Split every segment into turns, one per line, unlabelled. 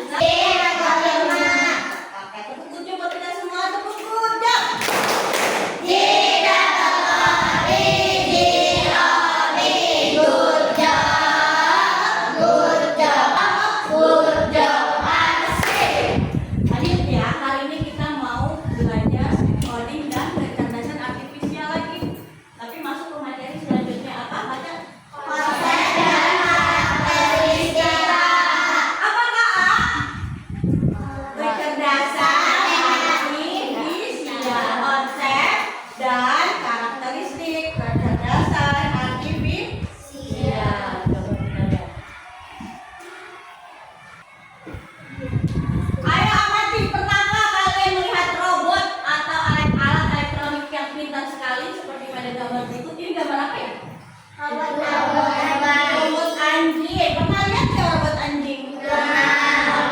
Pakai tepuk gudang buat kita semua, tepuk gudang. Lanjut ya, hari ini kita mau belajar coding dan kecerdasan artifisial lagi. Tapi masuk ke materi selanjutnya apa? Baca konsep dan karakteristik. Apakah A? Kecerdasan artifisial, konsep dan karakteristik kecerdasan artifisial. Coba kita lihat. Ayo amati, pernahkah kalian melihat robot atau alat-alat elektronik yang pintar sekali seperti pada gambar berikut? Ini gambar apa ya? Robot anjing. Pernah lihat nggak robot anjing?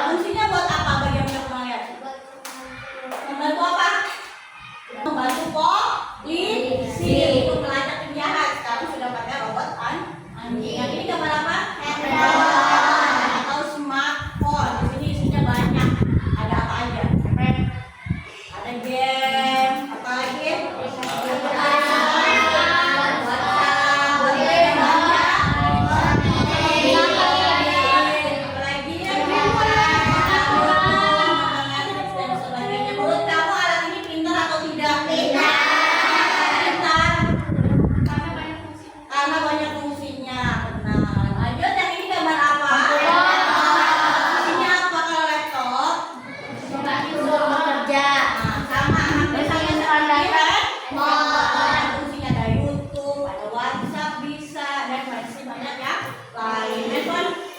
Fungsinya buat apa? Bagi yang pernah lihat? Membantu apa? Membantu polisi untuk melacak penjahat. Sekarang sudah pakai robot anjing. Yang ini gambar apa? Atau smartphone. Di sini isinya banyak. Ada apa aja? Ada game, apa lagi? Menurut kamu alat ini pintar atau tidak? Pintar. Karena banyak fungsinya. Benar. Lanjut, yang ini gambar apa? Fungsinya apa kalau laptop? Nah, sama hampir sama seperti handphone. Fungsinya ada YouTube, ada WhatsApp bisa, dan masih banyak yang lain.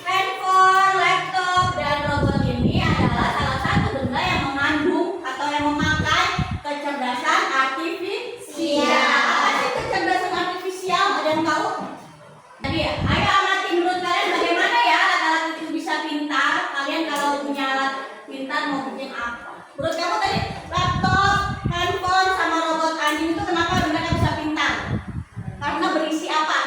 Handphone, laptop, dan robot ini adalah salah satu benda yang mengandung atau yang memakai kecerdasan artifisial. Apa sih kecerdasan artifisial? Ada yang tahu? Tadi ya, ayo amati menurut kalian bagaimana ya alat-alat itu bisa pintar? Kalian kalau punya alat pintar mau bikin apa? Menurut kamu tadi laptop, handphone, sama robot anjing itu kenapa mereka bisa pintar? Karena berisi apa?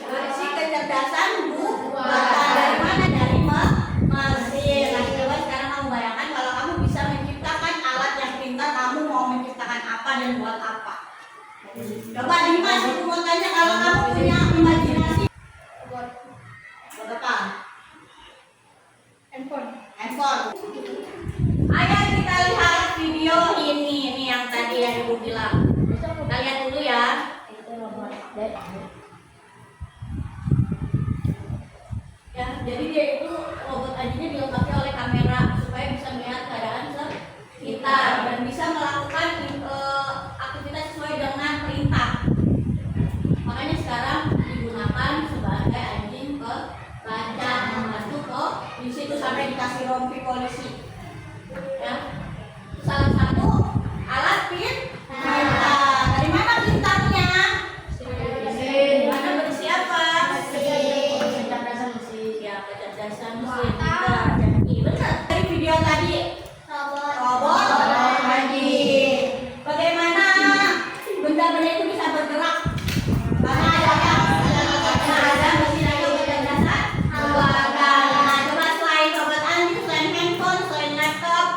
Berisi kecerdasan buatan. Dari mana? Dari mesin. Nah, coba sekarang kamu bayangkan kalau kamu bisa menciptakan alat yang pintar, kamu mau menciptakan apa dan buat apa? Coba Dimas, aku mau tanya kalau kamu punya imajinasi buat apa? Handphone. Ayo kita lihat video ini yang tadi yang Ibu bilang. Kita lihat dulu ya. Ya, jadi dia itu robot anjingnya dilengkapi oleh kamera supaya bisa melihat keadaan sekitar dan bisa melakukan aktivitas sesuai dengan perintah. Makanya sekarang digunakan sebagai anjing pelacak, membantu polisi itu sampai dikasih rompi polisi. Ya, salah satu alat pintar. Dari mana pintarnya? Mana berisi apa? Kecerdasan mesin. Ya, kecerdasan mesin. Jadi benar. Dari video tadi robot anjing. Bagaimana benda-benda itu bisa bergerak? Karena ada mesin yang kecerdasan buatan. Nah, coba selain robot anjing, selain handphone, selain laptop,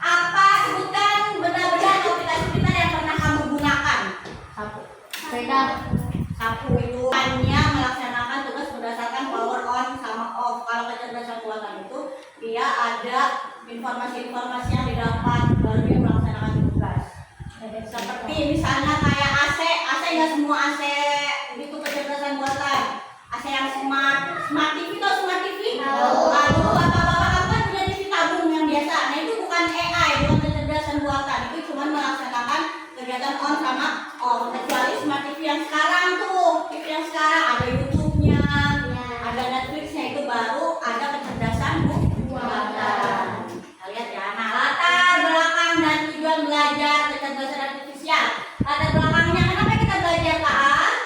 apa sebutkan benda-benda atau aplikasi pintar yang pernah kamu gunakan? Sapu itu hanya melaksanakan tugas berdasarkan power on sama off. Kalau kecerdasan buatan itu dia ada informasi-informasi yang didapat baru dia melaksanakan tugas. Seperti misalnya kayak AC nggak semua AC itu kecerdasan buatan. AC yang smart TV atau smart TV? Lalu bapak-bapak kan punya TV tabung yang biasa. Nah itu bukan AI, bukan kecerdasan buatan. Itu cuma melaksanakan kegiatan on sama off. Kecuali smart TV yang sekarang tuh, TV yang sekarang ada YouTube-nya, ada Netflix-nya, itu baru ada kecerdasan buatan. Kita lihat ya. Nah, latar belakang dan tujuan belajar kecerdasan artifisial. Latar belakangnya kenapa kita belajar KA?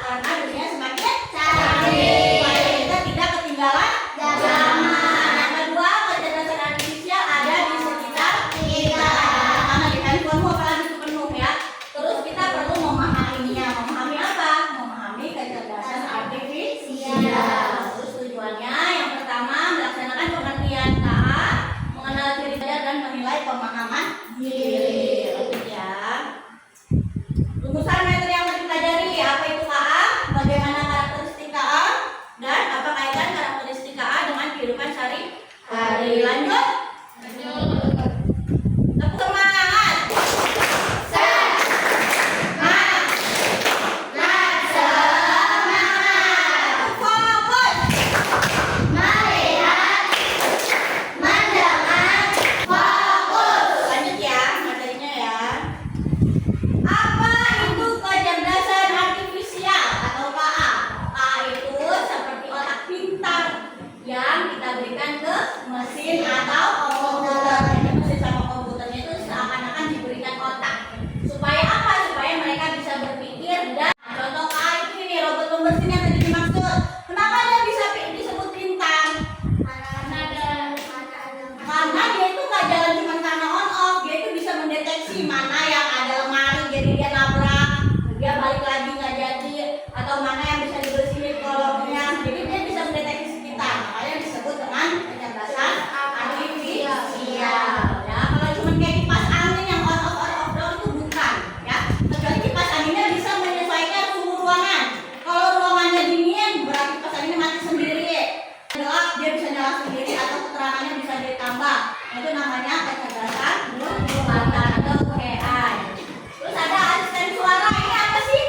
kehidupan sehari-hari. Lanjut. Tepuk semangat. Berikan ke mesin atau komputer. Jadi mesin sama komputernya itu seakan-akan diberikan otak. Supaya apa? Supaya mereka bisa berpikir. Dan contoh kayak ini robot pembersih yang tadi dimaksud. Kenapa dia bisa disebut pintar? Karena dia itu nggak jalan cuma karena on off. Dia itu bisa mendeteksi mana yang ada lemari jadi dia nabrak, dia balik lagi nggak jadi, atau mana yang bisa dibersihin kolongnya. Jadi dia bisa mendeteksi sekitar. Makanya disebut dengan kecerdasan artifisial. Ya, kalau cuma kayak kipas angin yang on off doang itu bukan, ya. Kecuali kipas anginnya bisa menyesuaikan suhu ruangan. Kalau ruangannya dingin, berarti kipas anginnya mati sendiri. Gelap dia bisa nyala sendiri atau keterangannya bisa ditambah. Itu namanya kecerdasan buatan atau AI. Terus ada asisten suara, ini apa sih?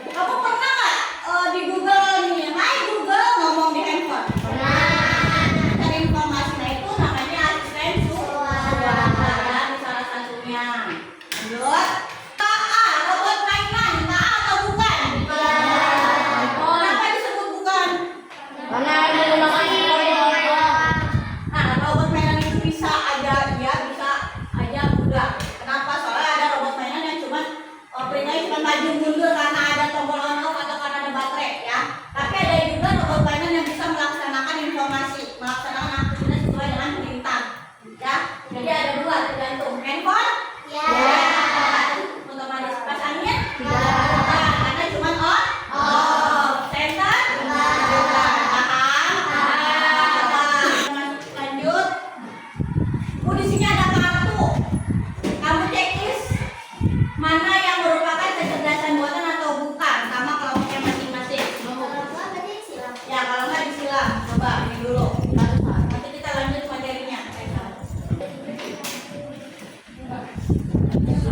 Kamu pernah nggak di Google nih, Hai Google ngomong di handphone? Cari informasi, nah itu namanya asisten suara. Ada salah satunya. Lanjut. KA, robot mainan, KA atau bukan? Kenapa disebut bukan? Nah, robot mainan itu bisa aja iya, bisa aja enggak. Kenapa? Soalnya ada robot mainan yang cuma perintahnya cuma maju mundur karena ada tombol on off atau karena ada baterai, ya. Tapi ada juga robot mainan yang bisa melaksanakan informasi, melaksanakan aktivitas sesuai dengan perintah, ya. Jadi ada dua tergantung. Handphone? Ya. Otomatis kipas angin? Ya. Karena cuma on off. Sensor? Lanjut. Di sini ada kartu. Kamu checklist mana yang merupakan kecerdasan buatan atau bukan, sama kelompoknya masing-masing. Ya, kalau nggak disilang. Coba ini dulu. Nanti kita lanjut materinya.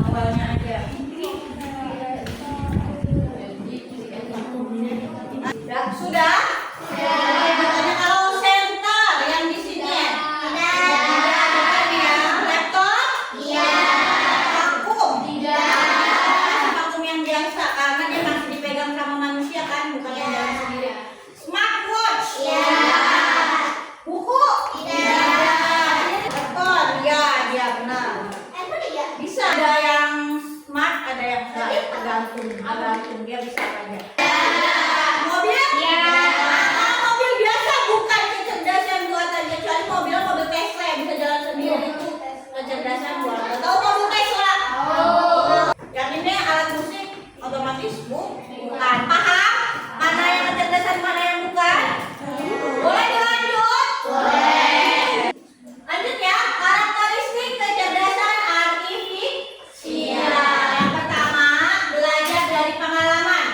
Awalnya aja. Ya, sudah? Katanya kalau center yang di sini. Laptop? Vakum? Vakum yang biasa karena dia masih dipegang sama manusia kan, bukan yang jalan sendiri. Smartwatch? Buku? Telepon? Ya, dia benar. Bisa ada yang smart, ada yang enggak, tergantung dia bisa apa aja. Mobil? Mobil biasa bukan kecerdasan buatan, kecuali mobil Tesla yang bisa jalan sendiri itu kecerdasan buatan. Tahu mobil Tesla? Yang ini alat musik otomatis bukan. Paham? Mana yang kecerdasan, mana yang bukan? Boleh dilanjut? Boleh. Lanjut ya, karakteristik kecerdasan artifisial. Yang pertama, belajar dari pengalaman.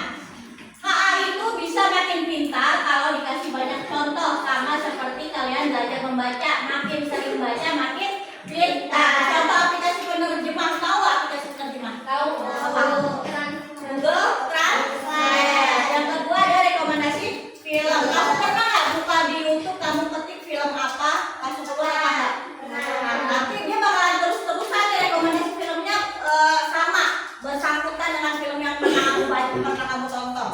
KA itu bisa makin pintar kalau dikasih banyak contoh, sama seperti kalian belajar membaca. Makin sering baca, makin pintar. Contoh aplikasi penerjemah, tahu aplikasi penerjemah? Tahu. Google Translate. Yang kedua ada rekomendasi film. Kamu pernah nggak buka di YouTube, kamu ketik film apa, langsung keluar apa enggak? Nanti dia bakalan terus-terusan rekomendasi filmnya sama, bersangkutan dengan film yang pernah kamu tonton.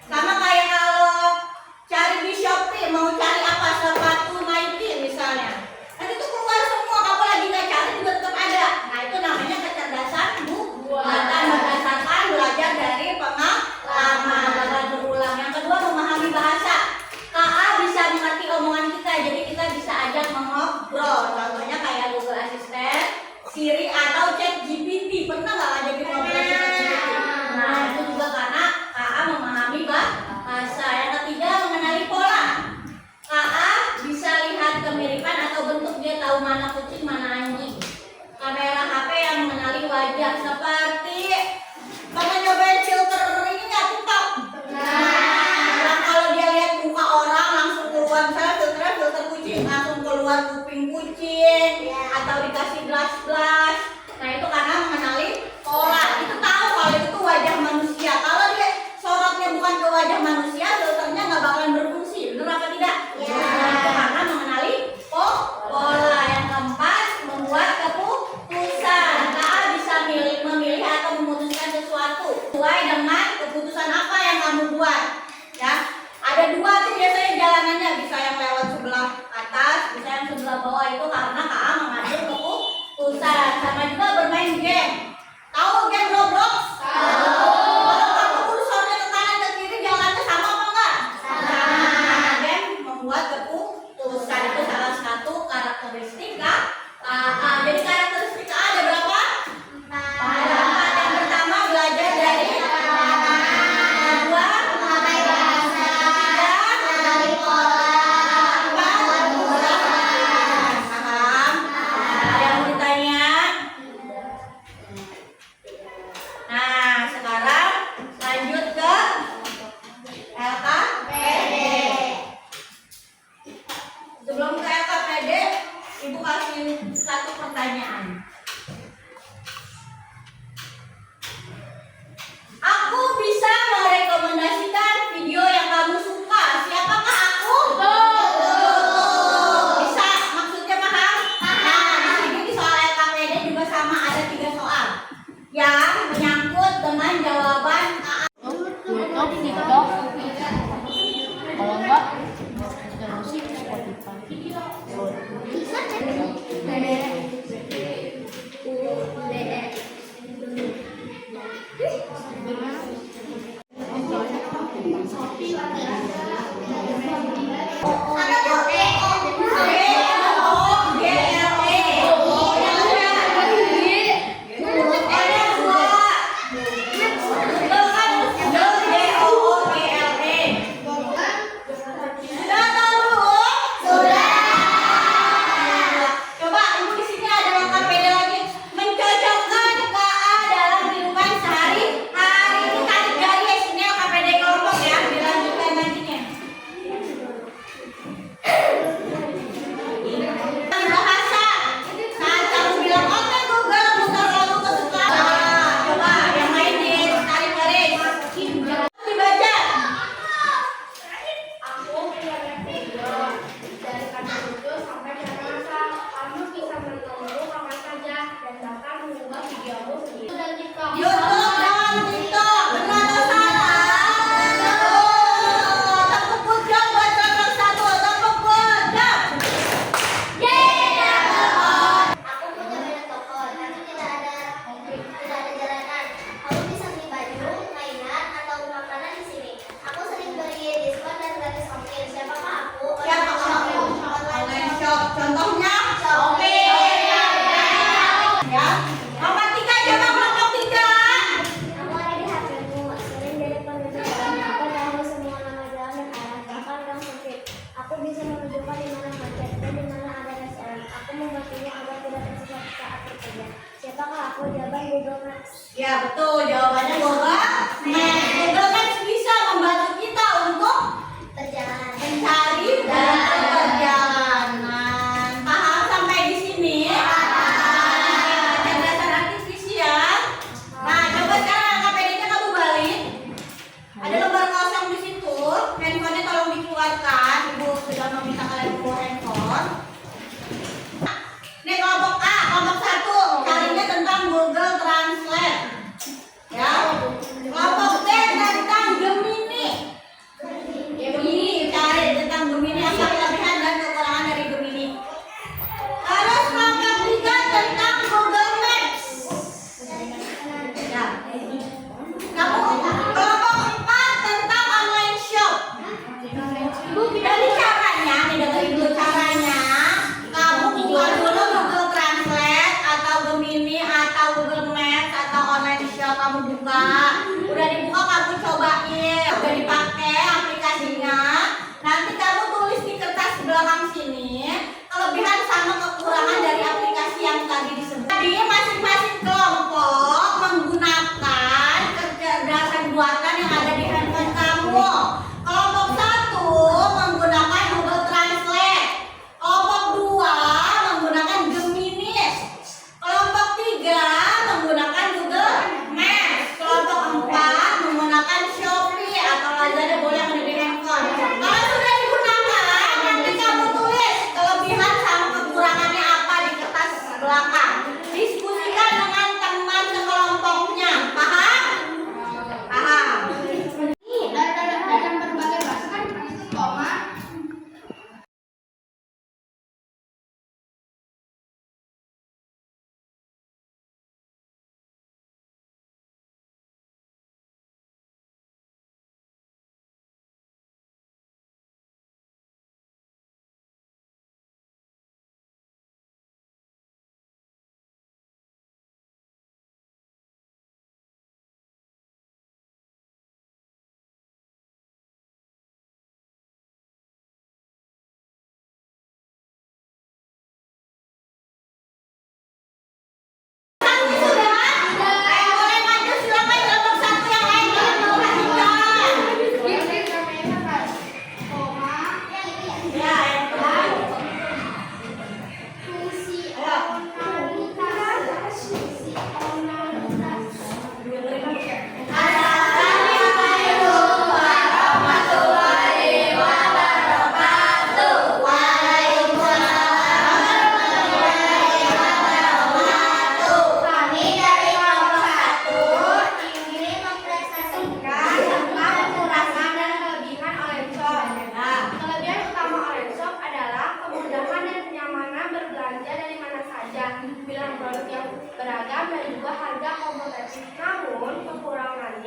Sama kayak kalau cari di Shopee, mau cari apa, sepatu Nike misalnya, nanti tuh keluar semua, kamu lagi nggak cari juga tetap ada. Nah itu namanya kecerdasan buatan, berdasarkan belajar dari pengalaman, belajar berulang. Yang kedua, memahami bahasa. KA bisa mengerti omongan kita, jadi kita bisa ajak mengobrol. Contohnya kayak Google Assistant, Siri atau ChatGPT. Pernah nggak ngajakin ngobrol ChatGPT? Nah itu juga karena KA memahami bahasa. Yang ketiga, mengenali pola. KA bisa lihat kemiripan atau bentuk, dia tahu mana kucing mana anjing. Kamera HP yang mengenali wajah, seperti pernah nyobain filter ini nggak, TikTok? Nah, kalau dia lihat muka orang langsung langsung keluar kuping kucing atau dikasih blas-blas. Nah itu karena mengenali pola. Itu tahu kalau itu tuh wajah manusia. Kalau dia sorotnya bukan ke wajah manusia, filternya nggak bakalan berfungsi. Benar apa tidak? Nah, itu karena mengenali pola. Yang keempat, membuat keputusan. KA bisa memilih atau memutuskan sesuatu sesuai dengan keputusan apa yang kamu buat. Ya, ada dua tuh biasanya jalanannya, bisa yang lewat sebelah atas, bisa yang sebelah bawah. Itu karena KA mengambil keputusan. Sama juga bermain game. Tahu game Roblox? Tahu. Kalau kamu kursornya ke kanan ke kiri, jalannya sama apa enggak? Sama. Game membuat keputusan itu salah satu karakteristik KA. Jadi karakteristik KA ada berapa? 4. Ada 4. Yang pertama belajar dari satu pertanyaan. Aku bisa merekomendasikan video yang kamu suka. Siapakah aku? Bisa, maksudnya paham? Nah, di sini di soal LKPD juga sama, ada 3 soal yang menyangkut dengan jawaban
YouTube, TikTok, kalau enggak musik Spotify. Contohnya Shopee. Ya. Nomor 3 coba kelompok 3.
Aku ada di HP-mu, sering jadi penunjukan. Aku tahu semua nama jalan dan arah, bahkan gang sempit. Aku bisa menunjukkan di mana macet dan di mana ada restoran. Aku membantunya agar tidak tersesat saat bekerja. Siapakah aku? Jawaban Google Maps.
Ya betul, jawabannya Google Maps. Google Maps bisa membantu kita untuk
Perjalanan.
mencari dan perjalanan. Paham sampai di sini? Kecerdasan artifisial. Nah, coba sekarang LKPD-nya kamu balik. Ada lembar kosong di situ. Handphonenya tolong dikeluarkan. Ibu sudah meminta kalian bawa handphone. Ini kelompok A, kelompok 1. Carinya tentang Google Translate. Ya. Kelompok B, kita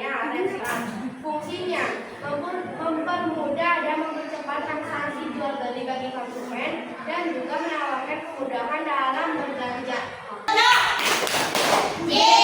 namanya restoran. Fungsinya mempermudah dan mempercepat transaksi jual beli bagi konsumen dan juga menawarkan kemudahan dalam berbelanja.
Yeah.